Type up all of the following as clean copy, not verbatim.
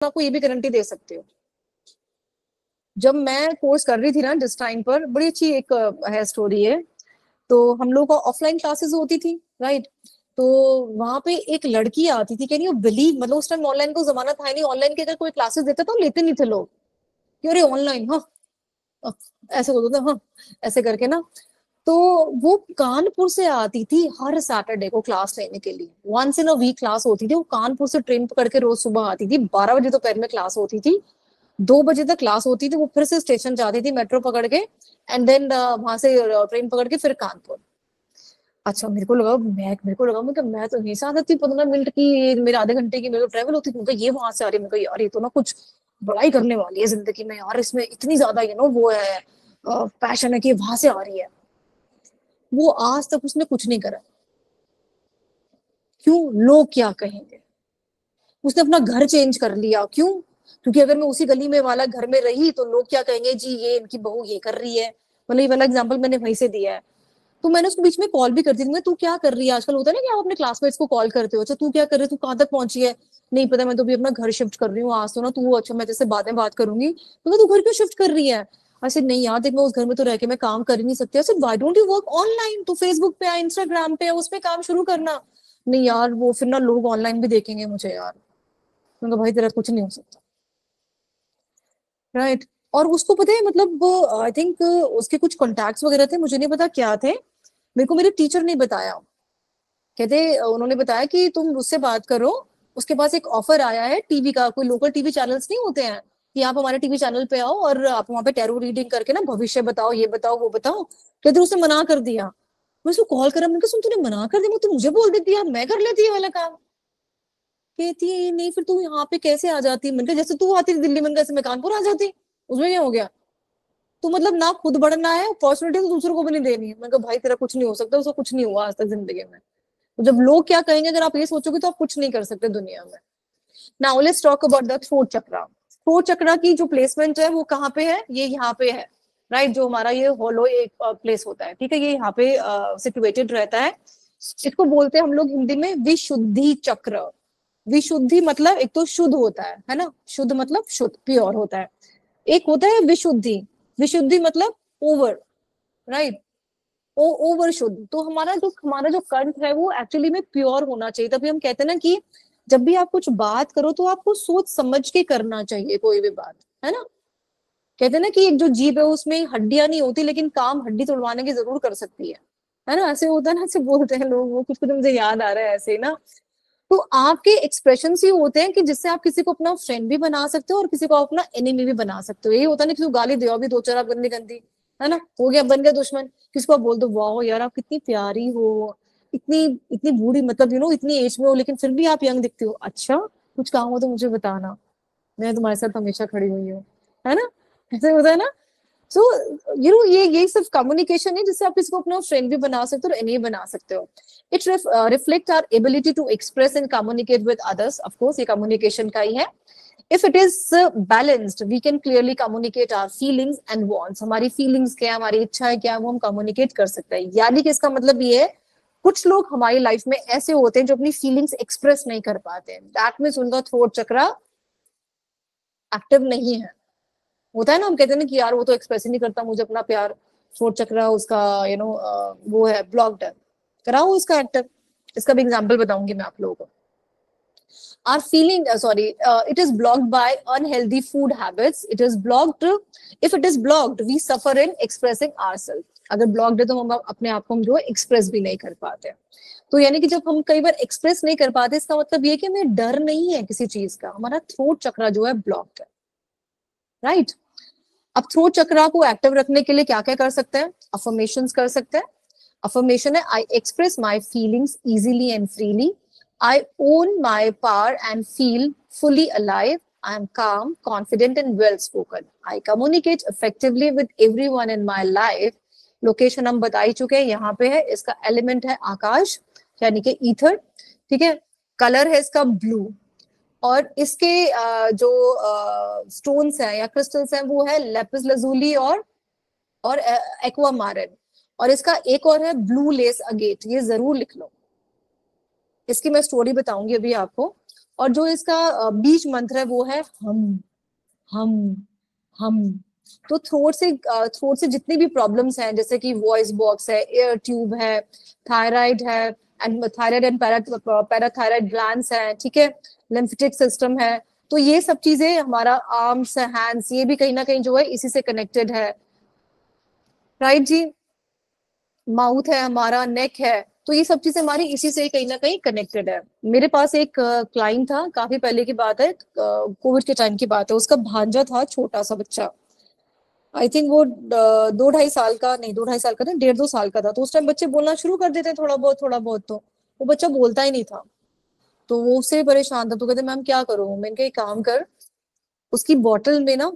आपको ये भी गारंटी दे सकती हूँ। जब मैं कोर्स कर रही थी ना जिस टाइम पर, बड़ी अच्छी एक है स्टोरी है। तो हम लोग को ऑफलाइन क्लासेस होती थी, राइट। तो वहां पे एक लड़की आती थी, कैन यू बिलीव, मतलब उस टाइम ऑनलाइन को जमाना था ही नहीं, ऑनलाइन के अगर कोई क्लासेस देता तो लेते नहीं थे लोग, कि अरे ऑनलाइन, हाँ ऐसे बोलते थे, हाँ ऐसे करके ना। तो वो कानपुर से आती थी हर सैटरडे को क्लास लेने के लिए, once in a week class होती थी। वो कानपुर से ट्रेन पकड़ के रोज सुबह आती थी, 12 बजे दोपहर में क्लास होती थी, 2 बजे तक क्लास होती थी, वो फिर से स्टेशन जाती थी मेट्रो पकड़ के, एंड देन वहां से ट्रेन पकड़ के फिर कानपुर। अच्छा मेरे को लगा मैं तो यहीं से आ सकती, 15 मिनट की मेरे, आधे घंटे की मेरे को ट्रेवल होती थी, ये वहां से आ रही है, मेरे को यार ये तो ना कुछ बड़ाई करने वाली है जिंदगी में यार, इसमें इतनी ज्यादा वो है, पैशन है कि वहां से आ रही है। वो आज तक उसने कुछ नहीं करा। क्यों? लोग क्या कहेंगे। उसने अपना घर चेंज कर लिया, क्यों? क्योंकि अगर मैं उसी गली में वाला घर में रही तो लोग क्या कहेंगे, जी ये इनकी बहू ये कर रही है। मतलब ये वाला एग्जाम्पल मैंने वहीं से दिया है। तो मैंने उसको बीच में कॉल भी करती थी, मैं तू क्या कर रही है आजकल, होता है ना कि आप अपने क्लासमेट्स को कॉल करते हो, अच्छा तू क्या कर रही है, तू कहाँ तक पहुंची है। नहीं पता, मैं तो भी अपना घर शिफ्ट कर रही हूँ आज तो ना, तू अच्छा मैं जैसे बाद में बात करूंगी। तो तू घर क्यों शिफ्ट कर रही है? ऐसे नहीं यार देख, मैं उस घर में तो रह के मैं काम कर ही नहीं सकती। ऐसे why don't you work online, तो फेसबुक पे है, इंस्टाग्राम पे है, उस पे काम शुरू करना। नहीं यार वो फिर ना लोग ऑनलाइन भी देखेंगे मुझे यार। मैंने कहा भाई तेरा कुछ नहीं हो सकता, राइट। और उसको पता है, मतलब आई थिंक उसके कुछ कॉन्टैक्ट्स वगैरह थे, मुझे नहीं पता क्या थे, मेरे को मेरे टीचर ने बताया। कहते उन्होंने बताया कि तुम उससे बात करो, उसके पास एक ऑफर आया है टीवी का, कोई लोकल टीवी चैनल्स नहीं होते हैं कि आप हमारे टीवी चैनल पे आओ और आप वहां पे टैरो रीडिंग करके ना भविष्य बताओ, ये बताओ वो बताओ। कहते उसने मना कर दिया। मैं उसको कॉल करा, मैंने कहा सुन तूने मना कर दिया, मैं तो मुझे बोल देती यार, मैं कर लेती है वाला काम। कहती है नहीं फिर तू यहाँ पे कैसे आ जाती, मैंने कहा जैसे तू आती थी दिल्ली, मैंने कहा ऐसे मैं कानपुर आ जाती, उसमें क्या हो गया। तो मतलब ना खुद बढ़ना है, अपॉर्चुनिटी तो दूसरों को भी नहीं देनी है। मैंने कहा भाई तेरा कुछ नहीं हो सकता, उसको कुछ नहीं हुआ आज तक जिंदगी में। तो जब लोग क्या कहेंगे अगर आप ये सोचोगे तो आप कुछ नहीं कर सकते दुनिया में। Now let's talk about the throat chakra. Throat chakra की जो प्लेसमेंट है वो कहाँ पे है, ये यहाँ पे है, राइट। जो हमारा ये होलो एक प्लेस होता है, ठीक है, ये यहाँ पे सिचुएटेड रहता है। इसको बोलते हैं हम लोग हिंदी में विशुद्धि चक्र। विशुद्धि मतलब एक तो शुद्ध होता है ना, शुद्ध मतलब शुद्ध प्योर होता है। एक होता है विशुद्धि, विशुद्धि मतलब ओवर, राइट। ओवर शुद्ध। तो हमारा जो कंठ है वो एक्चुअली में प्योर होना चाहिए। तभी हम कहते हैं ना कि जब भी आप कुछ बात करो तो आपको सोच समझ के करना चाहिए कोई भी बात, है ना। कहते हैं ना कि एक जो जीभ है उसमें हड्डियां नहीं होती, लेकिन काम हड्डी तोड़वाने की जरूर कर सकती है ना। ऐसे होता है ना, ऐसे बोलते हैं लोग, वो कुछ कुछ मुझे याद आ रहा है ऐसे ही ना। तो आपके एक्सप्रेशन ही होते हैं कि जिससे आप किसी को अपना फ्रेंड भी बना सकते हो और किसी को अपना एनिमी भी बना सकते हो। यही होता है ना, किसी को गाली दो भी दो चार, आप गंदी गंदी, है ना, हो गया बन गया दुश्मन। किसी को आप बोल दो वाह यार आप कितनी प्यारी हो, इतनी इतनी बूढ़ी, मतलब इतनी एज में हो लेकिन फिर भी आप यंग दिखते हो, अच्छा कुछ काम हो तो मुझे बताना, मैं तुम्हारे साथ हमेशा खड़ी हुई हूँ, है ना। ऐसे होता है ना। सो ये सिर्फ कम्युनिकेशन है जिससे आप किसी को अपना फ्रेंड भी बना सकते हो और एनिमी बना सकते हो। It reflect our ability to express and communicate with others, of course ये कम्युनिकेशन का ही है। If it is balanced we can clearly communicate our feelings and wants, हमारी फीलिंग्स क्या है, हमारी इच्छाएं क्या है, वो हम कम्युनिकेट कर सकते हैं। यानी कि इसका मतलब ये है, कुछ लोग हमारी लाइफ में ऐसे होते हैं जो अपनी फीलिंग्स एक्सप्रेस नहीं कर पाते हैं, दैट मीन्स उनका थ्रोट चक्रा एक्टिव नहीं है। होता है ना, हम कहते हैं ना कि यार वो तो एक्सप्रेस ही नहीं करता मुझे अपना प्यार, थ्रोट चक्रा उसका वो है ब्लॉक्ड है, कराओ उसका एक्टिव। इसका भी एग्जांपल बताऊंगी मैं आप लोगों को। Our feeling, it is blocked by unhealthy food habits. It is blocked. If it is blocked, we suffer in expressing ourselves. अगर ब्लॉक्ड है तो हम अपने आप को हम जो है एक्सप्रेस भी नहीं कर पाते। तो यानी कि जब हम कई बार एक्सप्रेस नहीं कर पाते, इसका मतलब ये कि हमें डर नहीं है किसी चीज का, हमारा थ्रोट चक्रा जो है ब्लॉक्ड है, राइट। अब थ्रोट चक्रा को एक्टिव रखने के लिए क्या क्या कर सकते हैं, अफर्मेशंस कर सकते हैं। अफर्मेशन है, I express my feelings easily and freely, I own my power and feel fully alive, I am calm, confident and well spoken, I communicate effectively with everyone in my life। Location हम बता ही चुके हैं, यहाँ पे है, इसका element है आकाश यानी कि ईथर, ठीक है। कलर है इसका ब्लू, और इसके जो स्टोन्स हैं या क्रिस्टल्स हैं वो है लेपिस लजूली और एक्वा मारिन। और इसका एक और है ब्लू लेस अगेट, ये जरूर लिख लो, इसकी मैं स्टोरी बताऊंगी अभी आपको। और जो इसका बीच मंत्र है वो है हम हम। तो थ्रोट से जितनी भी प्रॉब्लम्स हैं, जैसे कि वॉइस बॉक्स है, एयर ट्यूब है, थायराइड है, and thyroid and parathyroid glands हैं, ठीक है, लिम्फेटिक सिस्टम है, तो ये सब चीजें, हमारा आर्म्स हैंड्स, ये भी कहीं ना कहीं जो है इसी से कनेक्टेड है, राइट जी। माउथ है हमारा, नेक है, तो ये सब चीजें हमारी इसी से कहीं ना कहीं कनेक्टेड है। मेरे पास एक क्लाइंट था, काफी पहले की बात है, कोविड के टाइम की बात है, उसका भांजा था, छोटा सा बच्चा, आई थिंक वो 2-2.5 साल का, नहीं 2-2.5 साल का नहीं, 1.5-2 साल का था। तो उस टाइम बच्चे बोलना शुरू कर देते हैं थोड़ा बहुत थोड़ा बहुत, तो वो बच्चा बोलता ही नहीं था। तो वो उससे भी परेशान था, तो कहते मैम क्या करूं। मैंने कहा एक काम कर, उसकी बॉटल में ना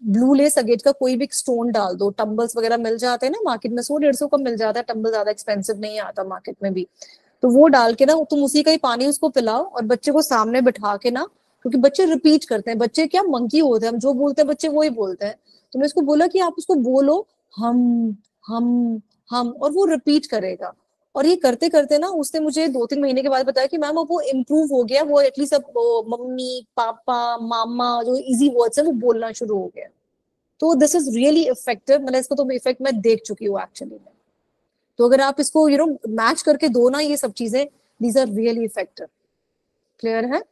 ब्लू लेस अगेट का कोई भी स्टोन डाल दो। टम्बल्स वगैरह मिल जाते हैं ना मार्केट में, 100-150 का मिल जाता है टम्बल, ज्यादा एक्सपेंसिव नहीं आता मार्केट में भी। तो वो डाल के ना तुम उसी का ही पानी उसको पिलाओ, और बच्चे को सामने बिठा के ना, क्योंकि बच्चे रिपीट करते हैं, बच्चे क्या मंकी होते हैं, हम जो बोलते हैं बच्चे वो ही बोलते हैं। तो मैं उसको बोला कि आप उसको बोलो हम हम हम, और वो रिपीट करेगा। और ये करते करते ना उसने मुझे 2-3 महीने के बाद बताया कि मैम अब वो इम्प्रूव हो गया, वो एटलीस्ट अब वो मम्मी पापा मामा जो इजी वर्ड्स है वो बोलना शुरू हो गया। तो दिस इज रियली इफेक्टिव, मतलब इसका तो इफेक्ट मैं देख चुकी हूँ एक्चुअली में। तो अगर आप इसको मैच करके दो ना ये सब चीजें, these are really effective. Clear है।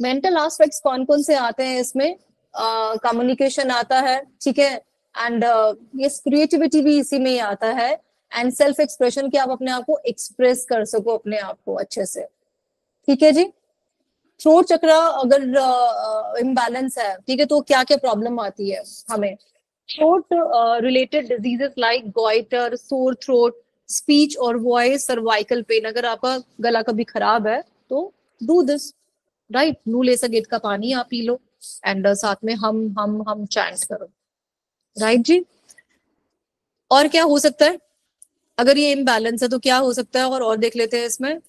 मेंटल एस्पेक्ट्स कौन कौन से आते हैं इसमें, कम्युनिकेशन आता है, ठीक है, एंड ये क्रिएटिविटी भी इसी में ही आता है, एंड सेल्फ एक्सप्रेशन, कि आप अपने आप को एक्सप्रेस कर सको अपने आप को अच्छे से, ठीक है जी। थ्रोट चक्र अगर इम्बैलेंस है, ठीक है, तो क्या क्या प्रॉब्लम आती है हमें। Throat related diseases like goiter, sore throat, speech और वॉइस, सर्वाइकल पेन, अगर आपका गला कभी खराब है तो do this, right, blue laser gate का पानी आप पी लो, एंड साथ में हम चैंट करो, राइट जी। और क्या हो सकता है अगर ये इम्बैलेंस है, तो क्या हो सकता है, और देख लेते हैं इसमें।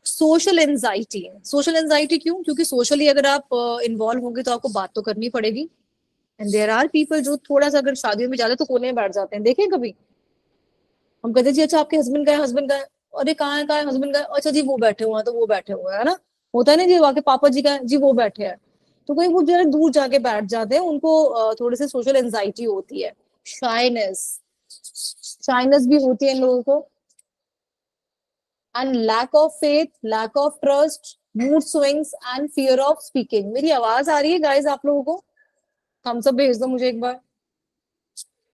सोशल एंजाइटी, सोशल एंजाइटी क्यों, क्योंकि सोशली अगर आप इन्वॉल्व होंगे तो आपको बात तो करनी पड़ेगी, एंड देयर आर पीपल जो थोड़ा सा अगर शादियों में जाते तो कोने में बैठ जाते हैं, देखें कभी। हम कहते हैं जी अच्छा आपके हस्बैंड का है, हस्बैंड का है, अरे कहाँ है हस्बैंड का है? अच्छा जी वो बैठे हुए हैं, तो वो बैठे हुए हैं ना, होता है ना जी, आपके पापा जी का है जी, वो बैठे हैं। तो कोई वो जरा दूर जाके बैठ जाते हैं, उनको थोड़ी सी सोशल एंजाइटी होती है, शाइनेस, शाइनेस भी होती है इन लोगों को, and lack of faith, lack of trust, mood swings and fear of speaking. मेरी आवाज आ रही है गाइस आप लोगों को? थम्स अप भेज दो मुझे एक बार।